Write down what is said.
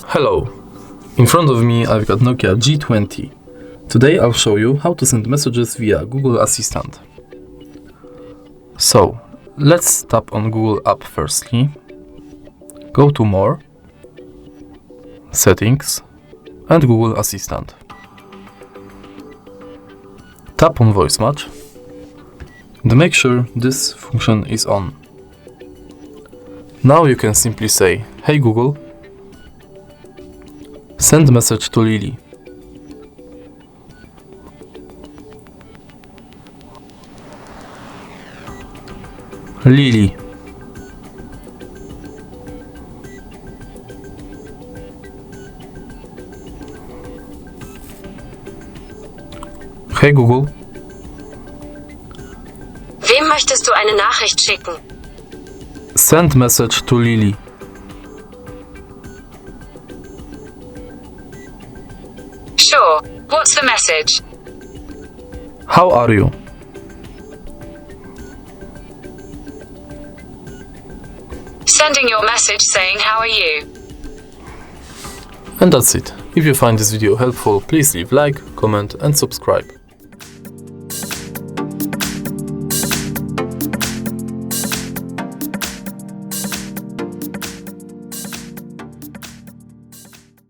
Hello, in front of me I've got Nokia G20. Today I'll show you how to send messages via Google Assistant. So, let's tap on Google app firstly, go to More, Settings and Google Assistant. Tap on Voice Match and make sure this function is on. Now you can simply say, "Hey Google, send message to Lily." Lily. Hey Google. Wem möchtest du eine Nachricht schicken? Send message to Lily. Sure. What's the message? How are you? Sending your message saying how are you? And that's it. If you find this video helpful, please leave like, comment and subscribe.